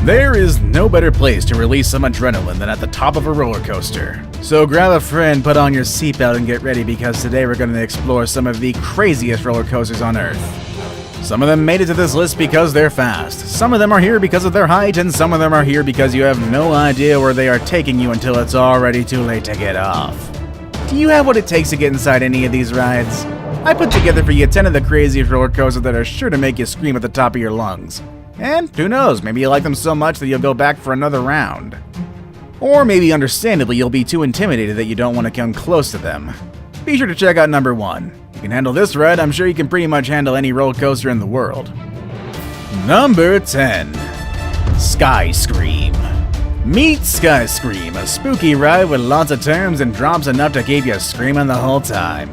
There is no better place to release some adrenaline than at the top of a roller coaster. So grab a friend, put on your seatbelt, and get ready because today we're going to explore some of the craziest roller coasters on Earth. Some of them made it to this list because they're fast, some of them are here because of their height, and some of them are here because you have no idea where they are taking you until it's already too late to get off. Do you have what it takes to get inside any of these rides? I put together for you 10 of the craziest roller coasters that are sure to make you scream at the top of your lungs. And who knows, maybe you like them so much that you'll go back for another round. Or maybe understandably you'll be too intimidated that you don't want to come close to them. Be sure to check out number 1. You can handle this ride, I'm sure you can pretty much handle any roller coaster in the world. Number 10. Sky Scream. Meet Sky Scream, a spooky ride with lots of turns and drops enough to keep you screaming the whole time.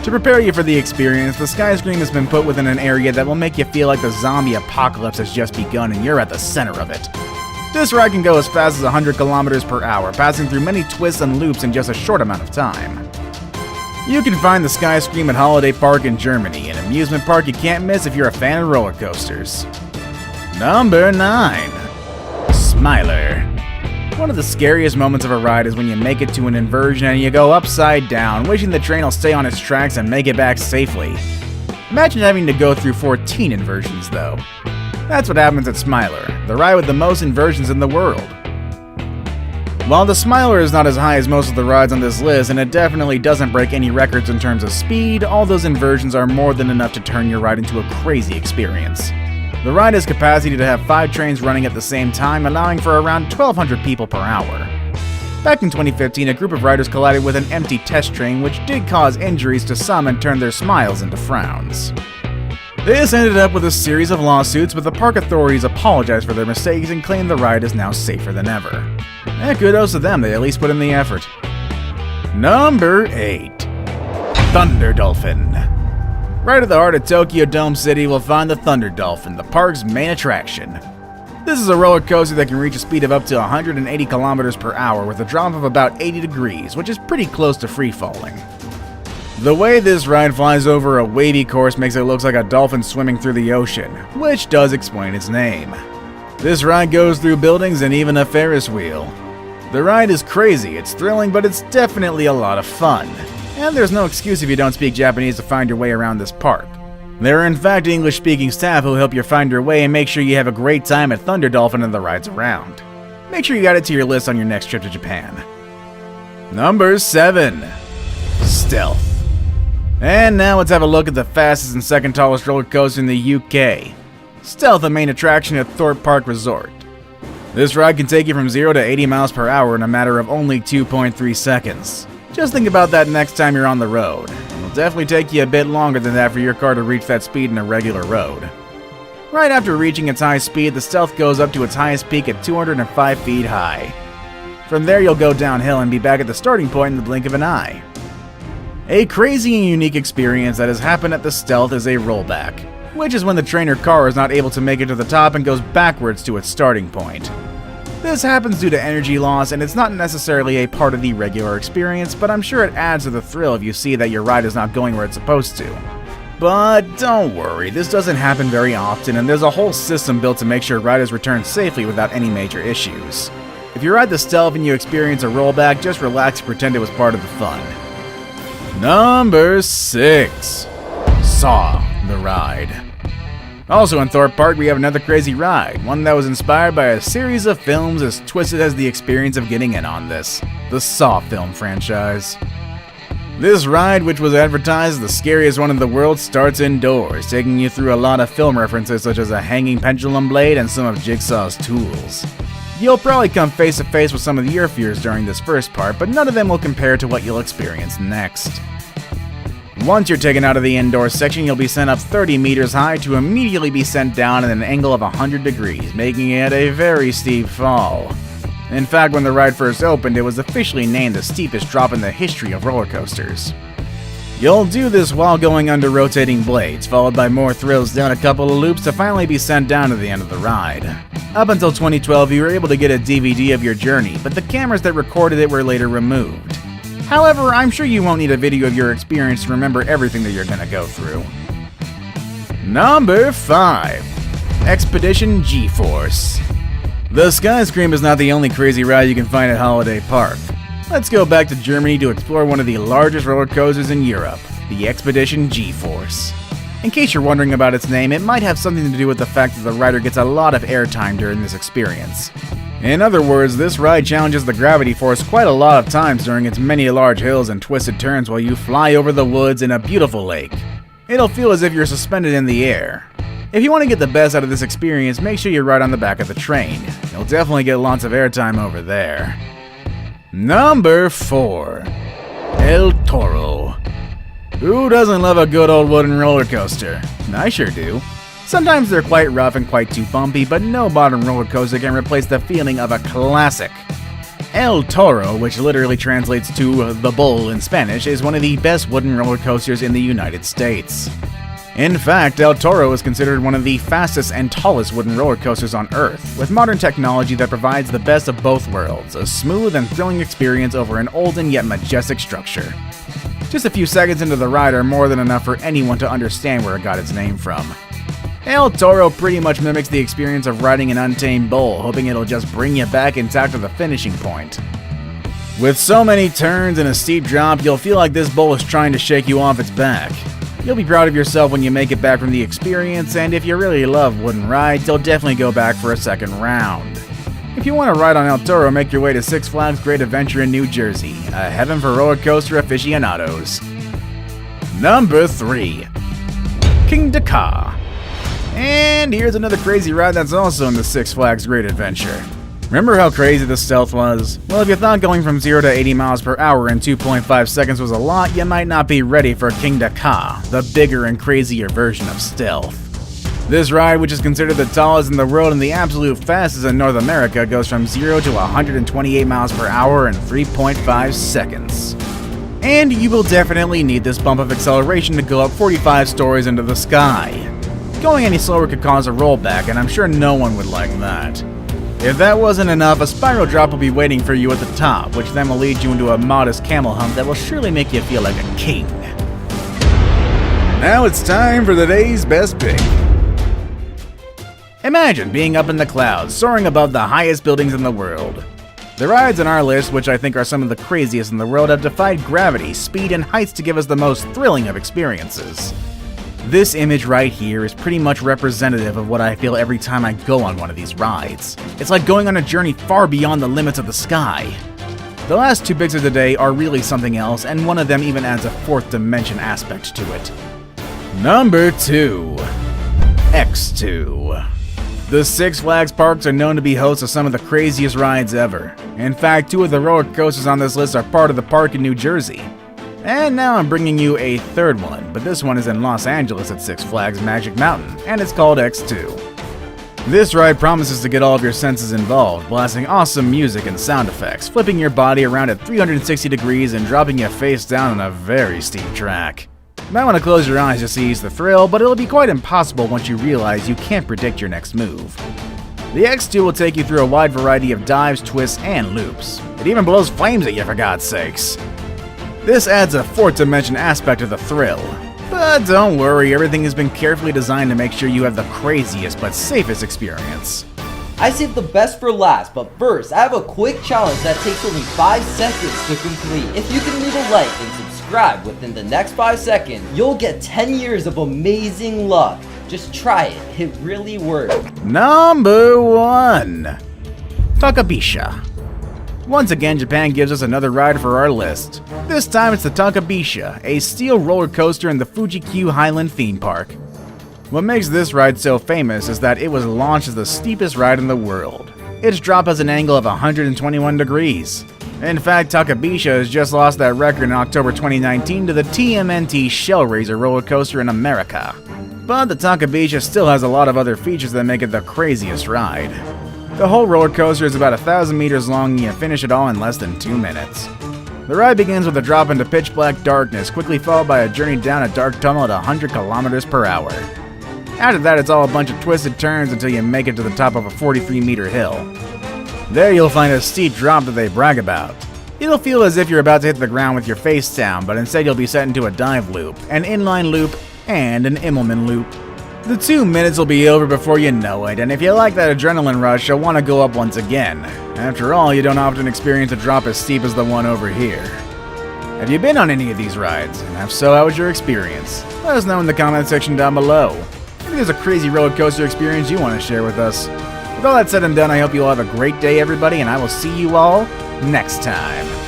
To prepare you for the experience, the Sky Scream has been put within an area that will make you feel like the zombie apocalypse has just begun and you're at the center of it. This ride can go as fast as 100 kilometers per hour, passing through many twists and loops in just a short amount of time. You can find the Sky Scream at Holiday Park in Germany, an amusement park you can't miss if you're a fan of roller coasters. Number 9. Smiler. One of the scariest moments of a ride is when you make it to an inversion and you go upside down, wishing the train will stay on its tracks and make it back safely. Imagine having to go through 14 inversions though. That's what happens at Smiler, the ride with the most inversions in the world. While the Smiler is not as high as most of the rides on this list, and it definitely doesn't break any records in terms of speed, all those inversions are more than enough to turn your ride into a crazy experience. The ride has capacity to have 5 trains running at the same time, allowing for around 1,200 people per hour. Back in 2015, a group of riders collided with an empty test train, which did cause injuries to some and turned their smiles into frowns. This ended up with a series of lawsuits, but the park authorities apologized for their mistakes and claimed the ride is now safer than ever. And kudos to them, they at least put in the effort. Number 8. Thunder Dolphin. Right at the heart of Tokyo Dome City, we'll find the Thunder Dolphin, the park's main attraction. This is a roller coaster that can reach a speed of up to 180 kilometers per hour with a drop of about 80 degrees, which is pretty close to free falling. The way this ride flies over a wavy course makes it look like a dolphin swimming through the ocean, which does explain its name. This ride goes through buildings and even a Ferris wheel. The ride is crazy, it's thrilling, but it's definitely a lot of fun. And there's no excuse if you don't speak Japanese to find your way around this park. There are in fact English-speaking staff who help you find your way and make sure you have a great time at Thunder Dolphin and the rides around. Make sure you add it to your list on your next trip to Japan. Number 7. Stealth. And now let's have a look at the fastest and second tallest roller coaster in the UK. Stealth, the main attraction at Thorpe Park Resort. This ride can take you from 0 to 80 miles per hour in a matter of only 2.3 seconds. Just think about that next time you're on the road. It'll definitely take you a bit longer than that for your car to reach that speed in a regular road. Right after reaching its high speed, the Stealth goes up to its highest peak at 205 feet high. From there you'll go downhill and be back at the starting point in the blink of an eye. A crazy and unique experience that has happened at the Stealth is a rollback, which is when the train or car is not able to make it to the top and goes backwards to its starting point. This happens due to energy loss, and it's not necessarily a part of the regular experience, but I'm sure it adds to the thrill if you see that your ride is not going where it's supposed to. But don't worry, this doesn't happen very often, and there's a whole system built to make sure riders return safely without any major issues. If you ride the Stealth and you experience a rollback, just relax and pretend it was part of the fun. Number 6. Saw, the ride. Also in Thorpe Park, we have another crazy ride, one that was inspired by a series of films as twisted as the experience of getting in on this, the Saw film franchise. This ride, which was advertised as the scariest one in the world, starts indoors, taking you through a lot of film references such as a hanging pendulum blade and some of Jigsaw's tools. You'll probably come face to face with some of your fears during this first part, but none of them will compare to what you'll experience next. Once you're taken out of the indoor section, you'll be sent up 30 meters high to immediately be sent down at an angle of 100 degrees, making it a very steep fall. In fact, when the ride first opened, it was officially named the steepest drop in the history of roller coasters. You'll do this while going under rotating blades, followed by more thrills down a couple of loops to finally be sent down to the end of the ride. Up until 2012, you were able to get a DVD of your journey, but the cameras that recorded it were later removed. However, I'm sure you won't need a video of your experience to remember everything that you're gonna go through. Number 5. Expedition G-Force. The Skyscream is not the only crazy ride you can find at Holiday Park. Let's go back to Germany to explore one of the largest roller coasters in Europe, the Expedition G-Force. In case you're wondering about its name, it might have something to do with the fact that the rider gets a lot of airtime during this experience. In other words, this ride challenges the gravity force quite a lot of times during its many large hills and twisted turns while you fly over the woods in a beautiful lake. It'll feel as if you're suspended in the air. If you want to get the best out of this experience, make sure you ride on the back of the train. You'll definitely get lots of airtime over there. Number 4. El Toro. Who doesn't love a good old wooden roller coaster? I sure do. Sometimes they're quite rough and quite too bumpy, but no modern roller coaster can replace the feeling of a classic. El Toro, which literally translates to the bull in Spanish, is one of the best wooden roller coasters in the United States. In fact, El Toro is considered one of the fastest and tallest wooden roller coasters on Earth, with modern technology that provides the best of both worlds, a smooth and thrilling experience over an olden yet majestic structure. Just a few seconds into the ride are more than enough for anyone to understand where it got its name from. El Toro pretty much mimics the experience of riding an untamed bull, hoping it'll just bring you back intact to the finishing point. With so many turns and a steep drop, you'll feel like this bull is trying to shake you off its back. You'll be proud of yourself when you make it back from the experience, and if you really love wooden rides, you'll definitely go back for a second round. If you want to ride on El Toro, make your way to Six Flags Great Adventure in New Jersey, a heaven for roller coaster aficionados. Number 3. Kingda Ka. And here's another crazy ride that's also in the Six Flags Great Adventure. Remember how crazy the stealth was? Well, if you thought going from 0 to 80 miles per hour in 2.5 seconds was a lot, you might not be ready for Kingda Ka, the bigger and crazier version of stealth. This ride, which is considered the tallest in the world and the absolute fastest in North America, goes from 0 to 128 miles per hour in 3.5 seconds. And you will definitely need this bump of acceleration to go up 45 stories into the sky. Going any slower could cause a rollback, and I'm sure no one would like that. If that wasn't enough, a spiral drop will be waiting for you at the top, which then will lead you into a modest camel hump that will surely make you feel like a king. Now it's time for the day's best pick. Imagine being up in the clouds, soaring above the highest buildings in the world. The rides on our list, which I think are some of the craziest in the world, have defied gravity, speed, and heights to give us the most thrilling of experiences. This image right here is pretty much representative of what I feel every time I go on one of these rides. It's like going on a journey far beyond the limits of the sky. The last 2 picks of the day are really something else, and one of them even adds a 4th dimension aspect to it. Number 2. X2. The Six Flags parks are known to be hosts of some of the craziest rides ever. In fact, 2 of the roller coasters on this list are part of the park in New Jersey. And now I'm bringing you a 3rd one, but this one is in Los Angeles at Six Flags Magic Mountain, and it's called X2. This ride promises to get all of your senses involved, blasting awesome music and sound effects, flipping your body around at 360 degrees and dropping you face down on a very steep track. You might want to close your eyes to seize the thrill, but it'll be quite impossible once you realize you can't predict your next move. The X2 will take you through a wide variety of dives, twists, and loops. It even blows flames at you, for God's sakes. This adds a 4th dimension aspect to the thrill. But don't worry, everything has been carefully designed to make sure you have the craziest but safest experience. I saved the best for last, but first, I have a quick challenge that takes only 5 seconds to complete. If you can leave a like and subscribe within the next 5 seconds, you'll get 10 years of amazing luck. Just try it, it really works. Number 1. Takabisha. Once again, Japan gives us another ride for our list. This time it's the Takabisha, a steel roller coaster in the Fuji-Q Highland theme park. What makes this ride so famous is that it was launched as the steepest ride in the world. Its drop has an angle of 121 degrees. In fact, Takabisha has just lost that record in October 2019 to the TMNT Shellraiser roller coaster in America. But the Takabisha still has a lot of other features that make it the craziest ride. The whole roller coaster is about 1,000 meters long and you finish it all in less than 2 minutes. The ride begins with a drop into pitch black darkness, quickly followed by a journey down a dark tunnel at 100 kilometers per hour. After that, it's all a bunch of twisted turns until you make it to the top of a 43-meter hill. There you'll find a steep drop that they brag about. It'll feel as if you're about to hit the ground with your face down, but instead you'll be set into a dive loop, an inline loop, and an Immelman loop. The 2 minutes will be over before you know it, and if you like that adrenaline rush, you'll want to go up once again. After all, you don't often experience a drop as steep as the one over here. Have you been on any of these rides? And if so, how was your experience? Let us know in the comment section down below. Maybe there's a crazy roller coaster experience you want to share with us. With all that said and done, I hope you all have a great day, everybody, and I will see you all next time.